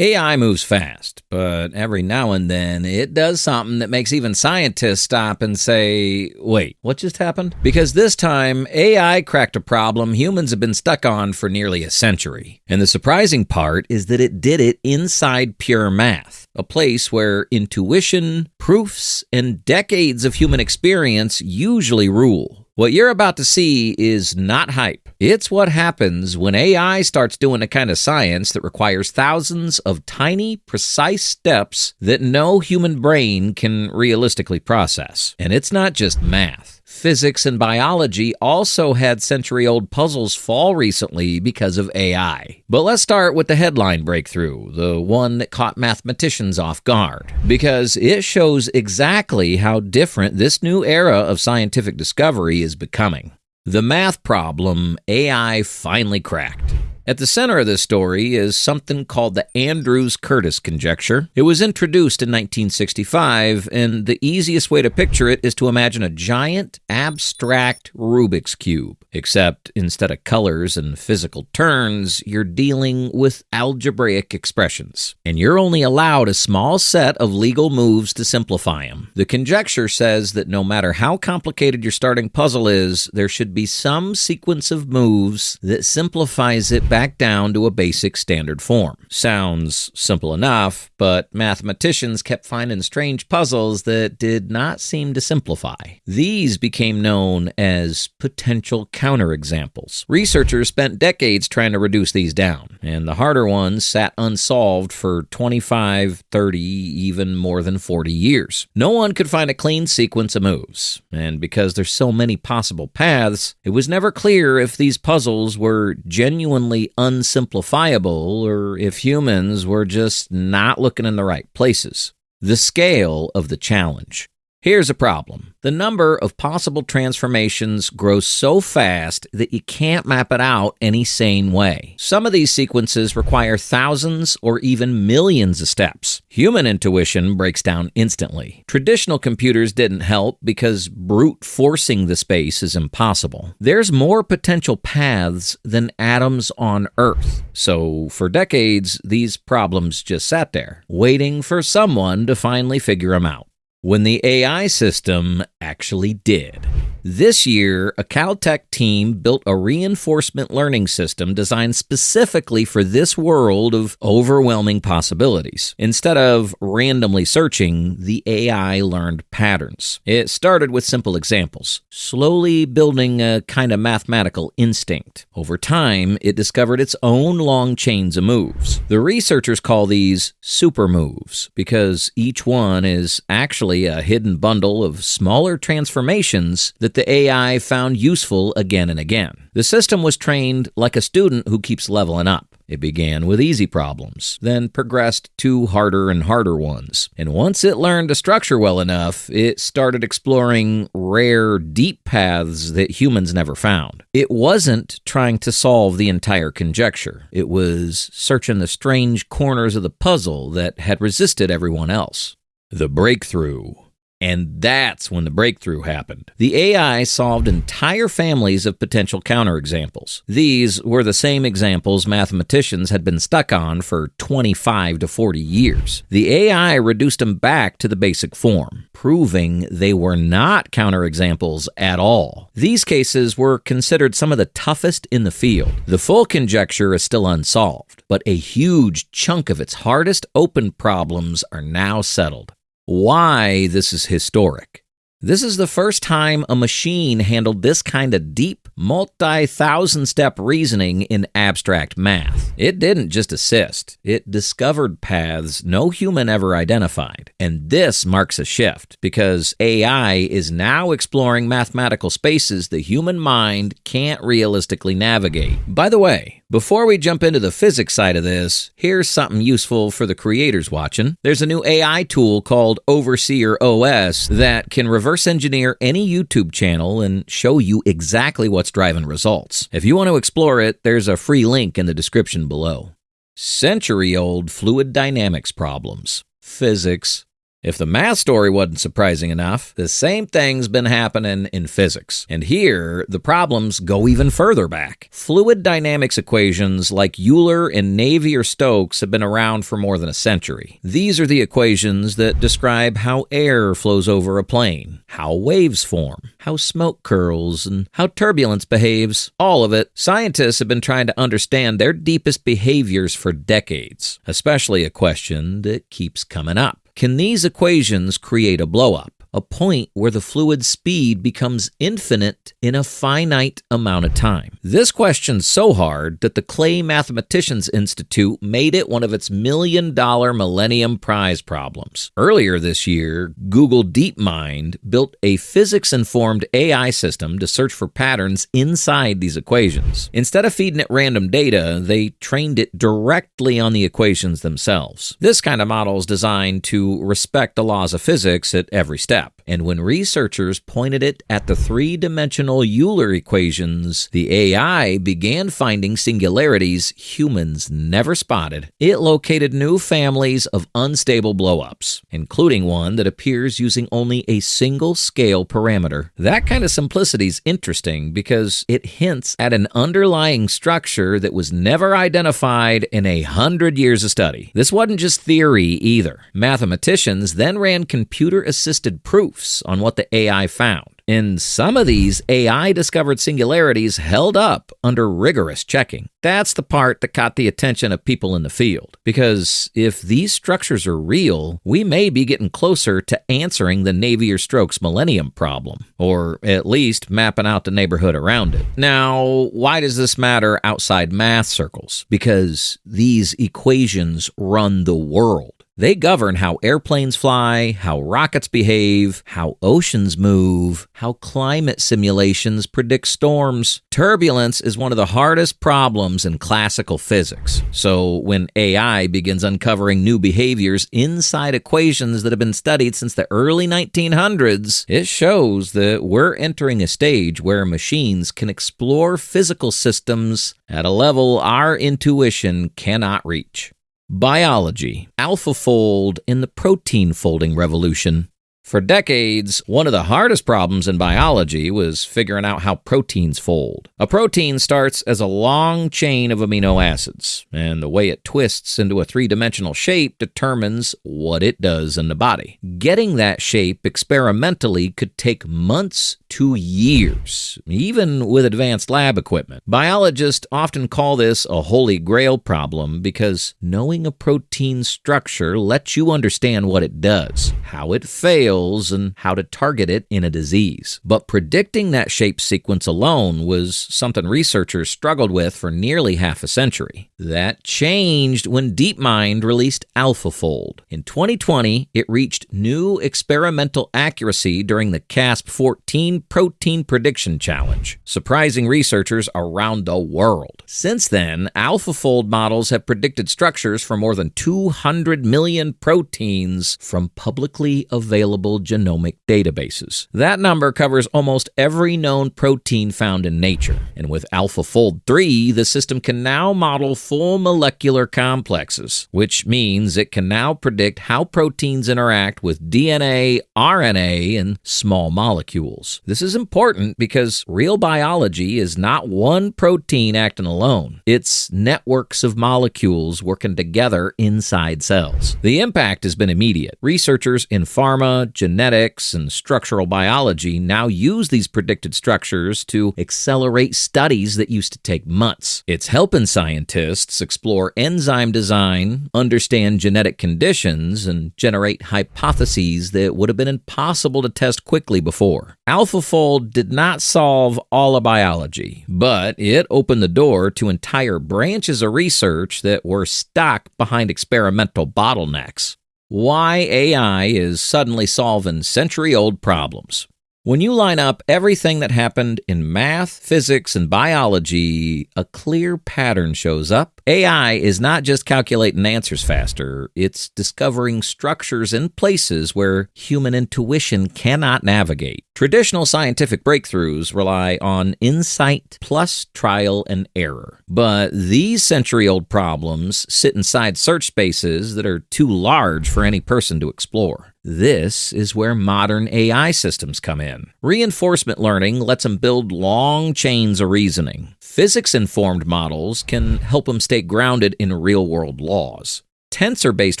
AI moves fast, but every now and then it does something that makes even scientists stop and say, wait, what just happened? Because this time, AI cracked a problem humans have been stuck on for nearly a century. And the surprising part is that it did it inside pure math, a place where intuition, proofs, and decades of human experience usually rule. What you're about to see is not hype. It's what happens when AI starts doing a kind of science that requires thousands of tiny, precise steps that no human brain can realistically process. And it's not just math. Physics and biology also had century-old puzzles fall recently because of AI. But let's start with the headline breakthrough, the one that caught mathematicians off guard, because it shows exactly how different this new era of scientific discovery is becoming. The math problem AI finally cracked. At the center of this story is something called the Andrews-Curtis conjecture. It was introduced in 1965, and the easiest way to picture it is to imagine a giant, abstract Rubik's Cube. Except instead of colors and physical turns, you're dealing with algebraic expressions. And you're only allowed a small set of legal moves to simplify them. The conjecture says that no matter how complicated your starting puzzle is, there should be some sequence of moves that simplifies it back down to a basic standard form. Sounds simple enough, but mathematicians kept finding strange puzzles that did not seem to simplify. These became known as potential counterexamples. Researchers spent decades trying to reduce these down, and the harder ones sat unsolved for 25, 30, even more than 40 years. No one could find a clean sequence of moves, and because there's so many possible paths, it was never clear if these puzzles were genuinely unsimplifiable or if humans were just not looking in the right places. The scale of the challenge. Here's a problem. The number of possible transformations grows so fast that you can't map it out any sane way. Some of these sequences require thousands or even millions of steps. Human intuition breaks down instantly. Traditional computers didn't help because brute forcing the space is impossible. There's more potential paths than atoms on Earth. So for decades, these problems just sat there, waiting for someone to finally figure them out. When the AI system actually did. This year, a Caltech team built a reinforcement learning system designed specifically for this world of overwhelming possibilities. Instead of randomly searching, the AI learned patterns. It started with simple examples, slowly building a kind of mathematical instinct. Over time, it discovered its own long chains of moves. The researchers call these super moves because each one is actually a hidden bundle of smaller transformations that the AI found useful again and again. The system was trained like a student who keeps leveling up. It began with easy problems, then progressed to harder and harder ones. And once it learned a structure well enough, it started exploring rare, deep paths that humans never found. It wasn't trying to solve the entire conjecture. It was searching the strange corners of the puzzle that had resisted everyone else. The breakthrough. And that's when the breakthrough happened. The AI solved entire families of potential counterexamples. These were the same examples mathematicians had been stuck on for 25 to 40 years. The AI reduced them back to the basic form, proving they were not counterexamples at all. These cases were considered some of the toughest in the field. The full conjecture is still unsolved, but a huge chunk of its hardest open problems are now settled. Why this is historic. This is the first time a machine handled this kind of deep, multi-thousand-step reasoning in abstract math. It didn't just assist. It discovered paths no human ever identified. And this marks a shift, because AI is now exploring mathematical spaces the human mind can't realistically navigate. By the way, before we jump into the physics side of this, here's something useful for the creators watching. There's a new AI tool called Overseer OS that can reverse engineer any YouTube channel and show you exactly what's driving results. If you want to explore it, there's a free link in the description below. Century-old fluid dynamics problems. Physics. If the math story wasn't surprising enough, the same thing's been happening in physics. And here, the problems go even further back. Fluid dynamics equations like Euler and Navier-Stokes have been around for more than a century. These are the equations that describe how air flows over a plane, how waves form, how smoke curls, and how turbulence behaves. All of it, scientists have been trying to understand their deepest behaviors for decades, especially a question that keeps coming up. Can these equations create a blow-up? A point where the fluid's speed becomes infinite in a finite amount of time. This question's so hard that the Clay Mathematicians Institute made it one of its $1 million Millennium Prize problems. Earlier this year, Google DeepMind built a physics-informed AI system to search for patterns inside these equations. Instead of feeding it random data, they trained it directly on the equations themselves. This kind of model is designed to respect the laws of physics at every step. And when researchers pointed it at the three-dimensional Euler equations, the AI began finding singularities humans never spotted. It located new families of unstable blowups, including one that appears using only a single scale parameter. That kind of simplicity is interesting because it hints at an underlying structure that was never identified in 100 years of study. This wasn't just theory either. Mathematicians then ran computer-assisted proofs on what the AI found. And some of these AI-discovered singularities held up under rigorous checking. That's the part that caught the attention of people in the field. Because if these structures are real, we may be getting closer to answering the Navier-Stokes Millennium problem, or at least mapping out the neighborhood around it. Now, why does this matter outside math circles? Because these equations run the world. They govern how airplanes fly, how rockets behave, how oceans move, how climate simulations predict storms. Turbulence is one of the hardest problems in classical physics. So when AI begins uncovering new behaviors inside equations that have been studied since the early 1900s, it shows that we're entering a stage where machines can explore physical systems at a level our intuition cannot reach. Biology, AlphaFold in the protein folding revolution. For decades, one of the hardest problems in biology was figuring out how proteins fold. A protein starts as a long chain of amino acids, and the way it twists into a three-dimensional shape determines what it does in the body. Getting that shape experimentally could take months to years, even with advanced lab equipment. Biologists often call this a holy grail problem because knowing a protein's structure lets you understand what it does, how it fails, and how to target it in a disease. But predicting that shape sequence alone was something researchers struggled with for nearly half a century. That changed when DeepMind released AlphaFold. In 2020, it reached new experimental accuracy during the Casp14 Protein Prediction Challenge, surprising researchers around the world. Since then, AlphaFold models have predicted structures for more than 200 million proteins from publicly available genomic databases. That number covers almost every known protein found in nature. And with AlphaFold 3, the system can now model full molecular complexes, which means it can now predict how proteins interact with DNA, RNA, and small molecules. This is important because real biology is not one protein acting alone. It's networks of molecules working together inside cells. The impact has been immediate. Researchers in pharma, genetics, and structural biology now use these predicted structures to accelerate studies that used to take months. It's helping scientists explore enzyme design, understand genetic conditions, and generate hypotheses that would have been impossible to test quickly before. AlphaFold did not solve all of biology, but it opened the door to entire branches of research that were stuck behind experimental bottlenecks. Why AI is suddenly solving century-old problems. When you line up everything that happened in math, physics, and biology, a clear pattern shows up. AI is not just calculating answers faster, it's discovering structures in places where human intuition cannot navigate. Traditional scientific breakthroughs rely on insight plus trial and error. But these century-old problems sit inside search spaces that are too large for any person to explore. This is where modern AI systems come in. Reinforcement learning lets them build long chains of reasoning. Physics-informed models can help them stay grounded in real-world laws. Tensor-based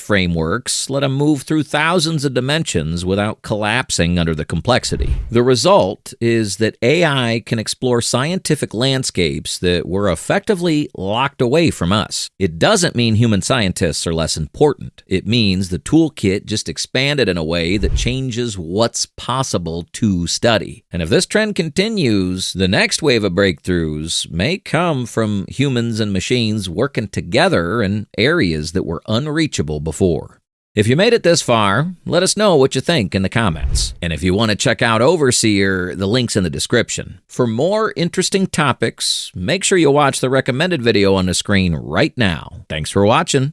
frameworks let them move through thousands of dimensions without collapsing under the complexity. The result is that AI can explore scientific landscapes that were effectively locked away from us. It doesn't mean human scientists are less important. It means the toolkit just expanded in a way that changes what's possible to study. And if this trend continues, the next wave of breakthroughs may come from humans and machines working together in areas that were unreachable before. If you made it this far, let us know what you think in the comments. And if you want to check out Overseer, the link's in the description. For more interesting topics, make sure you watch the recommended video on the screen right now. Thanks for watching.